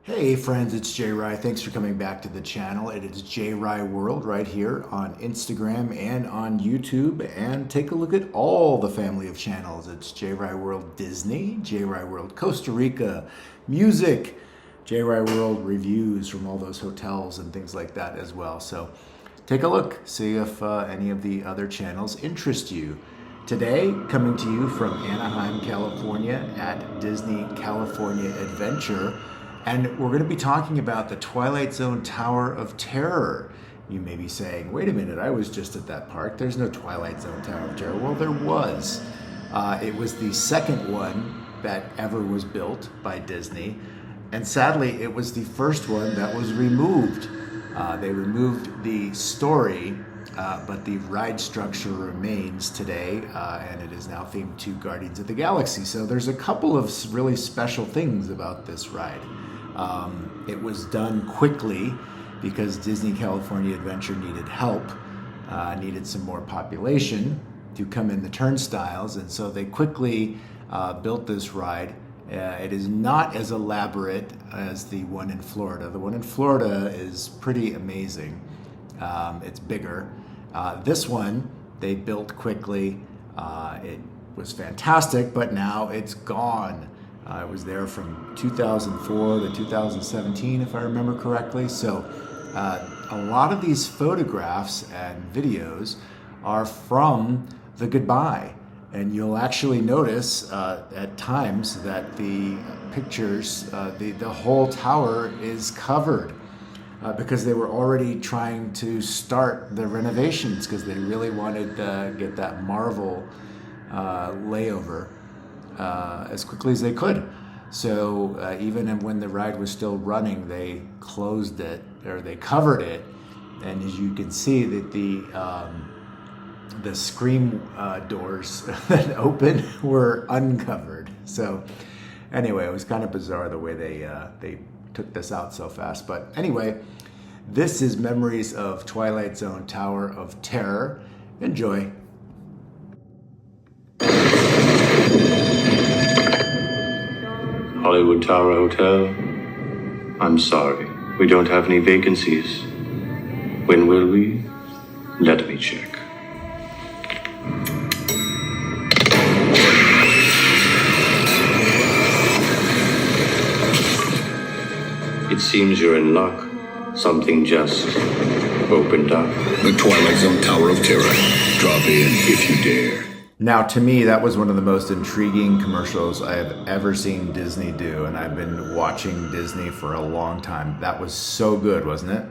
Hey friends, it's JayRy. Thanks for coming back to the channel. It is JayRyWorld right here on Instagram and on YouTube. And take a look at all the family of channels. It's JayRyWorld Disney, JayRyWorld Costa Rica, music, JayRyWorld reviews from all those hotels and things like that as well. So take a look, see if any of the other channels interest you. Today, coming to you from Anaheim, California at Disney California Adventure. And we're going to be talking about the Twilight Zone Tower of Terror. You may be saying, wait a minute, I was just at that park. There's no Twilight Zone Tower of Terror. Well, there was. It was the second one that ever was built by Disney. And sadly, it was the first one that was removed. They removed the story, but the ride structure remains today, and it is now themed to Guardians of the Galaxy. So there's a couple of really special things about this ride. It was done quickly because Disney California Adventure needed help, needed some more population to come in the turnstiles, and so they quickly built this ride. It is not as elaborate as the one in Florida. The one in Florida is pretty amazing. It's bigger. This one they built quickly. It was fantastic, but now it's gone. I was there from 2004 to 2017, if I remember correctly. So a lot of these photographs and videos are from the goodbye. And you'll actually notice at times that the pictures, the whole tower is covered because they were already trying to start the renovations because they really wanted to get that Marvel layover as quickly as they could. So even when the ride was still running, they closed it, or they covered it. And as you can see that the screen doors that open were uncovered. So anyway, it was kind of bizarre the way they took this out so fast. But anyway, this is Memories of Twilight Zone Tower of Terror. Enjoy. Hollywood Tower Hotel. I'm sorry, we don't have any vacancies. When will we? Let me check. It seems you're in luck. Something just opened up. The Twilight Zone Tower of Terror. Drop in if you dare. Now, to me, that was one of the most intriguing commercials I have ever seen Disney do, and I've been watching Disney for a long time. That was so good, wasn't it?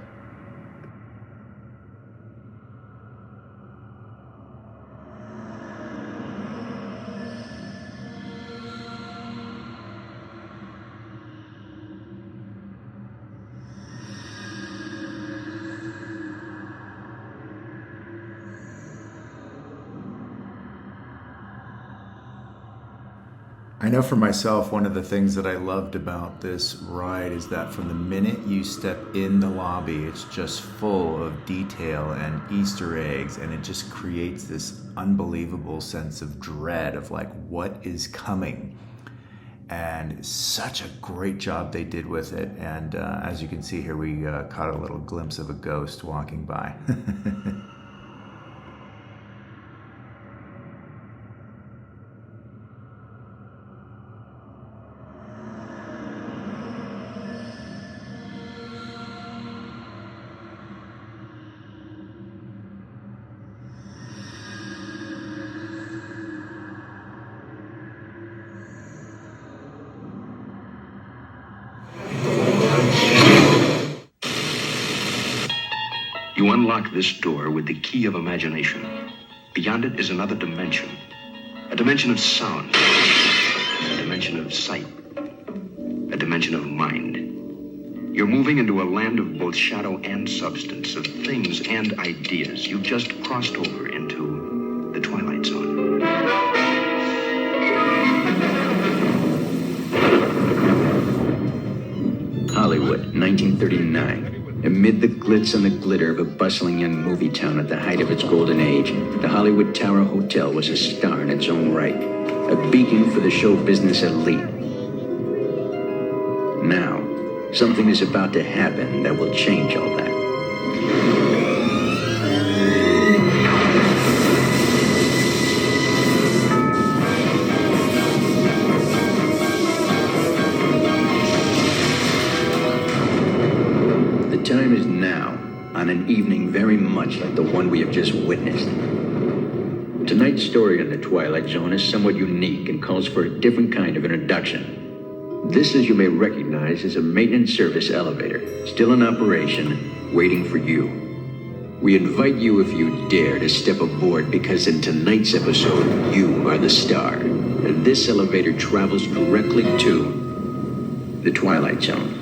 I know for myself, one of the things that I loved about this ride is that from the minute you step in the lobby, it's just full of detail and Easter eggs, and it just creates this unbelievable sense of dread of like, what is coming? And such a great job they did with it. And as you can see here, we caught a little glimpse of a ghost walking by. You unlock this door with the key of imagination. Beyond it is another dimension. A dimension of sound. A dimension of sight. A dimension of mind. You're moving into a land of both shadow and substance, of things and ideas. You've just crossed over into the Twilight Zone. Hollywood, 1939. Amid the glitz and the glitter of a bustling young movie town at the height of its golden age, the Hollywood Tower Hotel was a star in its own right, a beacon for the show business elite. Now, Something is about to happen that will change all that. The time is now, on an evening very much like the one we have just witnessed. Tonight's story in the Twilight Zone is somewhat unique and calls for a different kind of introduction. This, as you may recognize, is a maintenance service elevator, still in operation, waiting for you. We invite you, if you dare, to step aboard because in tonight's episode, you are the star. And this elevator travels directly to the Twilight Zone.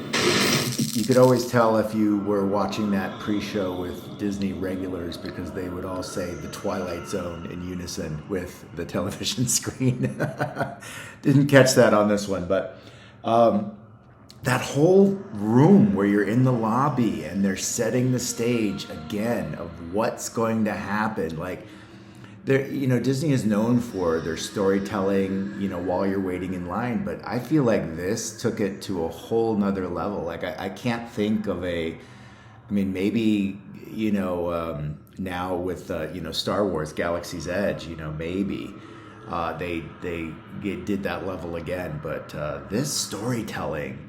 You could always tell if you were watching that pre-show with Disney regulars because they would all say the Twilight Zone in unison with the television screen. Didn't catch that on this one, but that whole room where you're in the lobby and they're setting the stage again of what's going to happen. Like, Disney is known for their storytelling, while you're waiting in line, but I feel like this took it to a whole nother level. Like, I can't think of maybe, now with, Star Wars Galaxy's Edge, maybe they did that level again, but this storytelling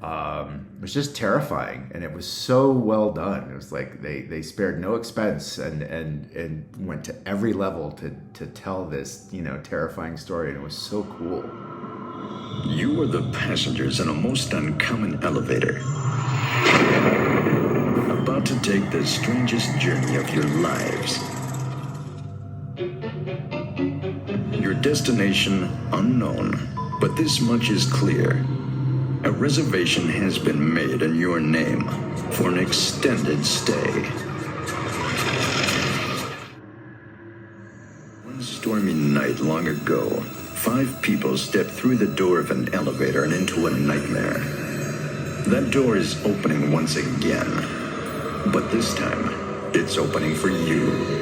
was just terrifying, and it was so well done. It was like they spared no expense and went to every level to tell this terrifying story, and it was so cool. You are the passengers in a most uncommon elevator, about to take the strangest journey of your lives. Your destination unknown, but this much is clear. A reservation has been made in your name for an extended stay. One stormy night long ago, 5 people stepped through the door of an elevator and into a nightmare. That door is opening once again, but this time, it's opening for you.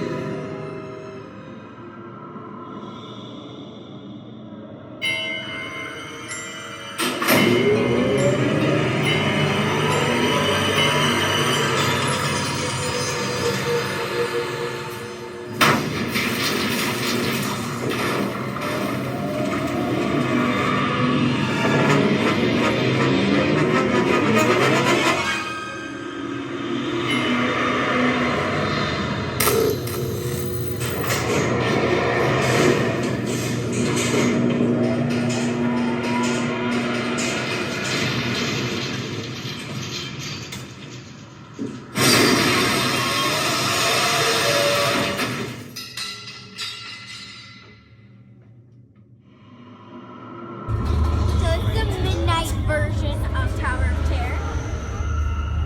Version of Tower of Terror.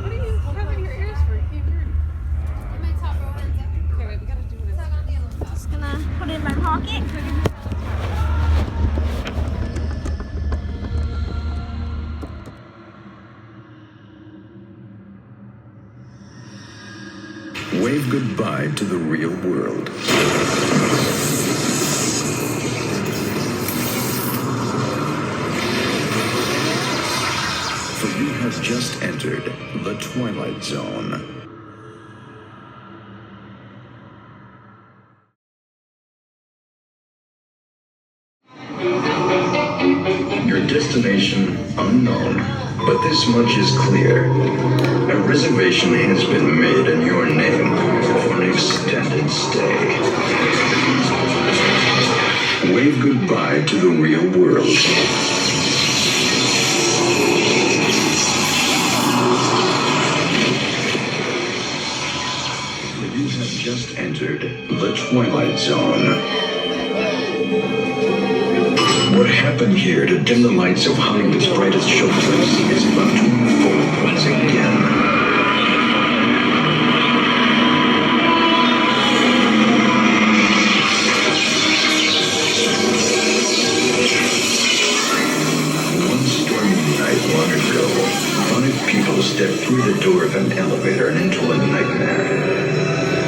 What are you having your ears for? You can't hear it. Okay, wait, we gotta do this. Just gonna put it in my pocket. Wave goodbye to the real world. For you have just entered the Twilight Zone. Your destination unknown, but this much is clear. A reservation has been made in your name for an extended stay. Wave goodbye to the real world. You have just entered the Twilight Zone. What happened here to dim the lights of Hollywood's brightest showplace is about to unfold once again. One stormy night long ago, 5 people stepped through the door of an elevator and into a nightmare.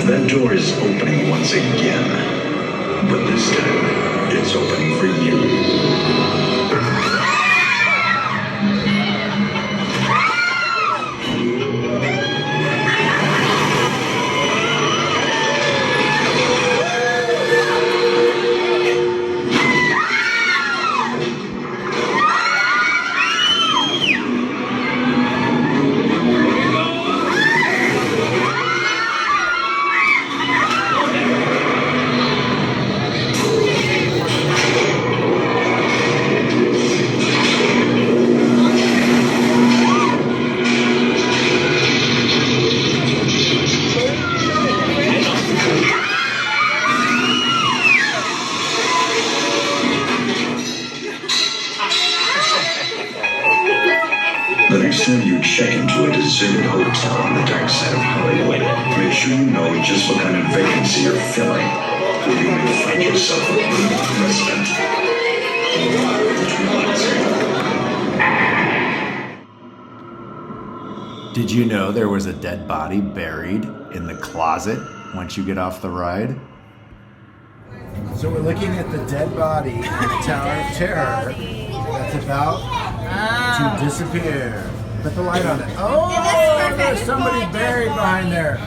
That door is opening once again, but this time, it's opening for you. you check into a deserted hotel on the dark side of Hollywood, make sure you know just what kind of vacancy you're filling, or you may find yourself a permanent resident. Twilight Zone. Did you know there was a dead body buried in the closet once you get off the ride? So we're looking at the dead body in the Tower of Terror that's about to disappear. Put the light on it. Oh, there's somebody buried behind there.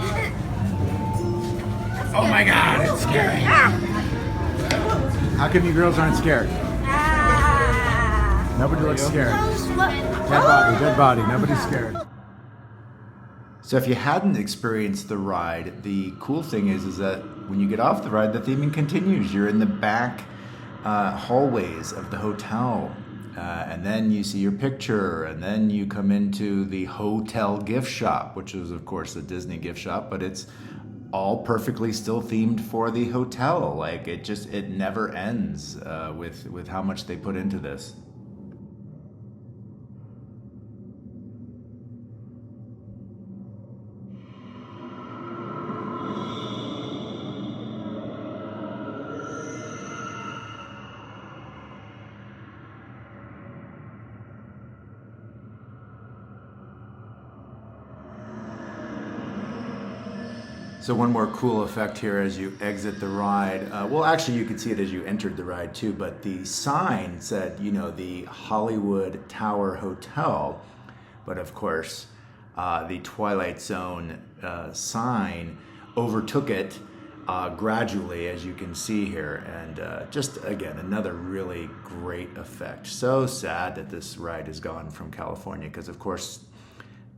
Oh my God, it's scary. How come you girls aren't scared? Nobody looks scared. Dead body, nobody's scared. So if you hadn't experienced the ride, the cool thing is that when you get off the ride, the theming continues. You're in the back hallways of the hotel, and then you see your picture, and then you come into the hotel gift shop, which is of course the Disney gift shop, but it's all perfectly still themed for the hotel. Like it never ends with how much they put into this. So one more cool effect here as you exit the ride. Well, actually, you could see it as you entered the ride too, but the sign said, the Hollywood Tower Hotel. But of course, the Twilight Zone sign overtook it gradually, as you can see here. And just, again, another really great effect. So sad that this ride is gone from California, because of course,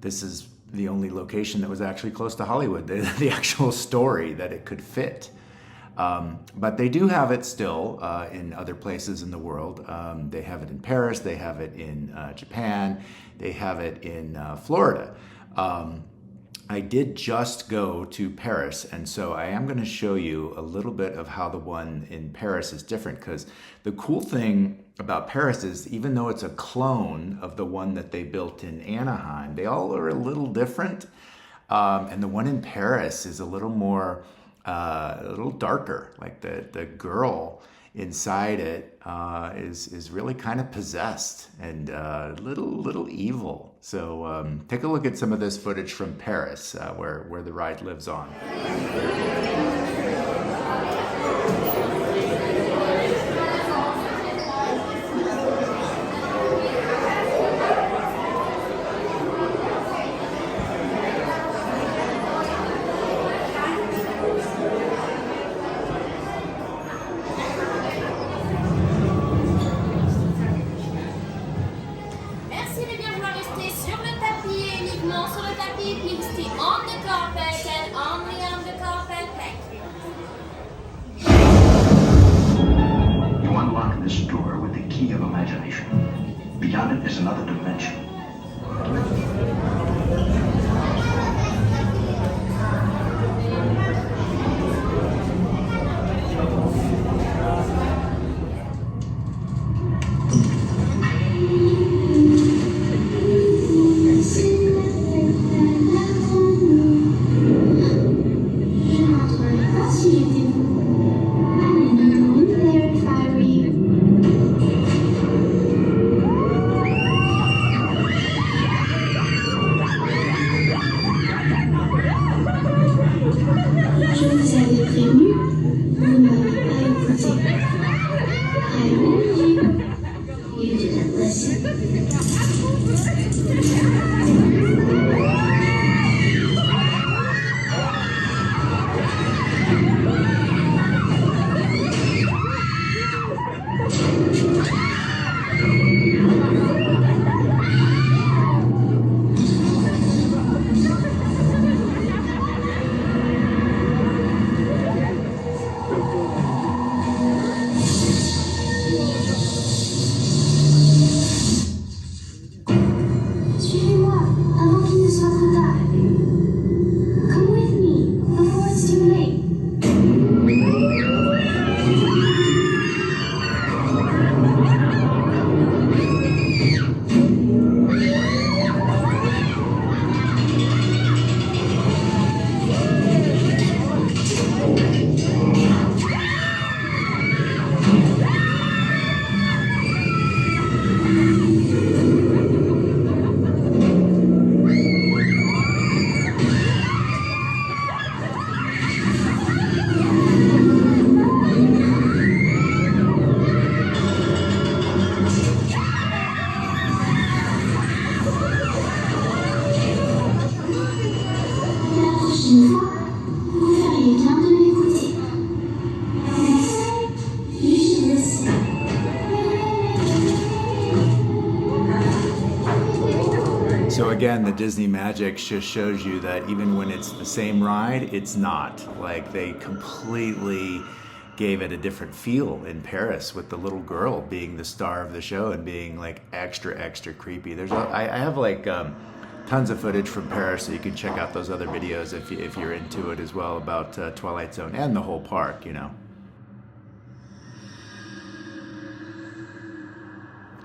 this is the only location that was actually close to Hollywood, the actual story that it could fit. But they do have it still in other places in the world. They have it in Paris, they have it in Japan, they have it in Florida. I did just go to Paris, and so I am going to show you a little bit of how the one in Paris is different, because the cool thing about Paris is, even though it's a clone of the one that they built in Anaheim, they all are a little different. And the one in Paris is a little more, a little darker. Like the girl inside it is really kind of possessed and little evil. So take a look at some of this footage from Paris, where the ride lives on. Merci de bien vouloir rester sur le tapis et uniquement sur le tapis. Please stay on the carpet and only on the carpet. Thank you. You unlock this door with the key of imagination. Beyond it is another dimension. Je vous avais prévenu, vous ne m'avez pas écouté. I warned you. You didn't listen. Suivez-moi avant qu'il ne soit trop tard. Come with me before it's too late. again, the Disney magic just shows you that even when it's the same ride, it's not. Like, they completely gave it a different feel in Paris, with the little girl being the star of the show and being like extra creepy. I have like tons of footage from Paris, so you can check out those other videos if you're into it as well, about Twilight Zone and the whole park, you know.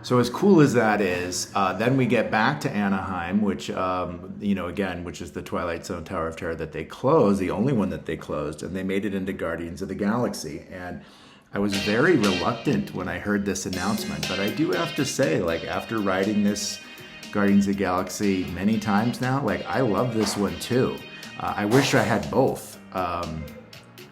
So as cool as that is, then we get back to Anaheim, which, again, which is the Twilight Zone Tower of Terror that they closed, the only one that they closed, and they made it into Guardians of the Galaxy. And I was very reluctant when I heard this announcement, but I do have to say, like, after riding this Guardians of the Galaxy many times now, like, I love this one too. I wish I had both.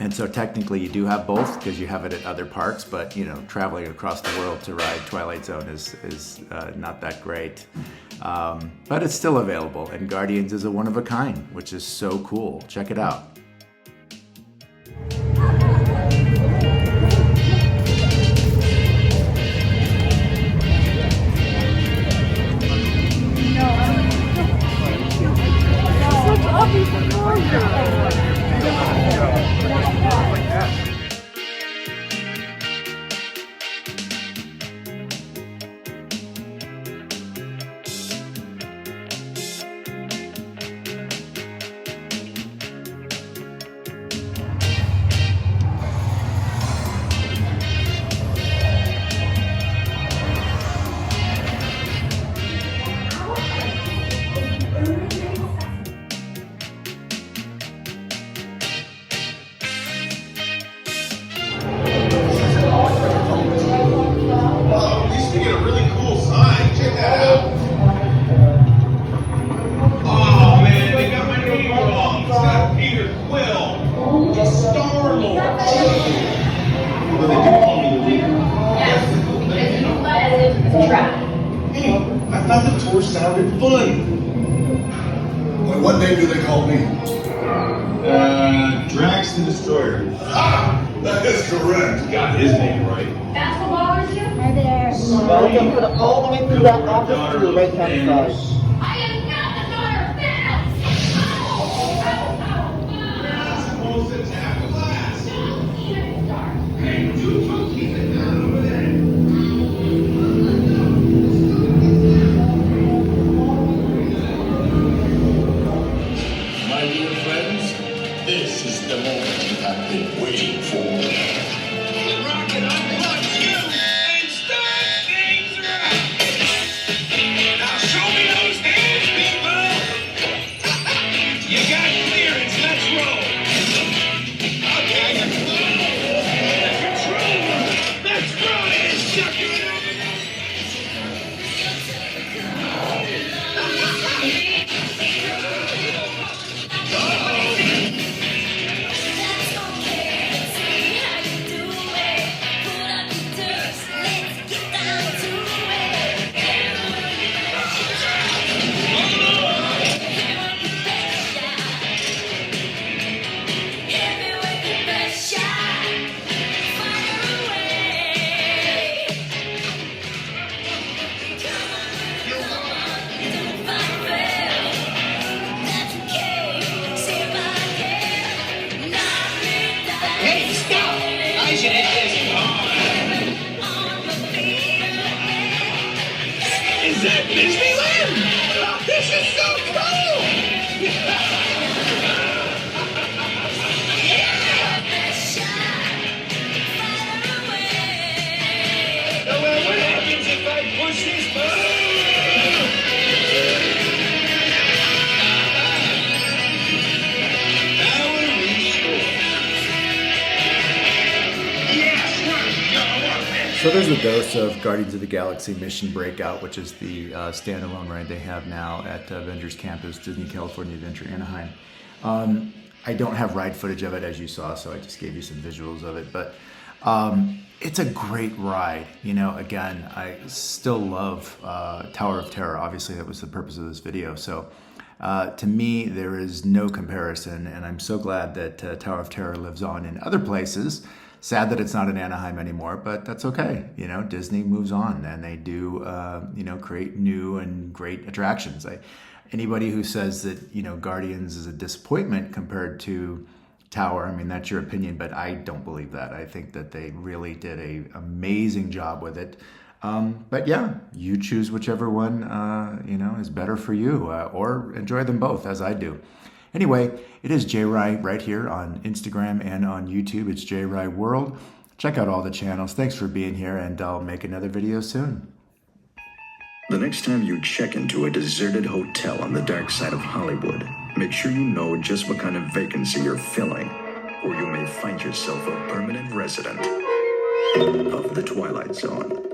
And so technically you do have both because you have it at other parks, but you know, traveling across the world to ride Twilight Zone is not that great. But it's still available, and Guardians is a one of a kind, which is so cool. Check it out. I thought the tour sounded fun. Well, what name do they call me? Drax the Destroyer. Ah, that is correct. Got his name right. Basketball is you? Are there? Well, you can put it all the way through that office to the right-hand side. I am not the daughter of Thanos! Supposed to tap the glass. Hey, you keep it down over there. My dear friends, this is the moment you have been waiting for. Rocket unplugs you and start things right. Now show me those hands, people. You got clearance. Let's roll. Okay. Control. Let's roll it, sucker. Hey, stop! I should hit this car. Is that Disneyland? Oh, this is so cool! Oh, well, what happens if I push this button? So there's a dose of Guardians of the Galaxy Mission Breakout, which is the standalone ride they have now at Avengers Campus, Disney California Adventure Anaheim. I don't have ride footage of it, as you saw, so I just gave you some visuals of it. But it's a great ride. You know, again, I still love Tower of Terror. Obviously, that was the purpose of this video. So to me, there is no comparison, and I'm so glad that Tower of Terror lives on in other places. Sad that it's not in Anaheim anymore, but that's okay. You know, Disney moves on, and they do, create new and great attractions. anybody who says that, you know, Guardians is a disappointment compared to Tower, I mean, that's your opinion, but I don't believe that. I think that they really did an amazing job with it. But yeah, you choose whichever one, you know, is better for you, or enjoy them both as I do. Anyway, it is JayRy right here on Instagram and on YouTube. It's JayRyWorld. Check out all the channels. Thanks for being here, and I'll make another video soon. The next time you check into a deserted hotel on the dark side of Hollywood, make sure you know just what kind of vacancy you're filling, or you may find yourself a permanent resident of the Twilight Zone.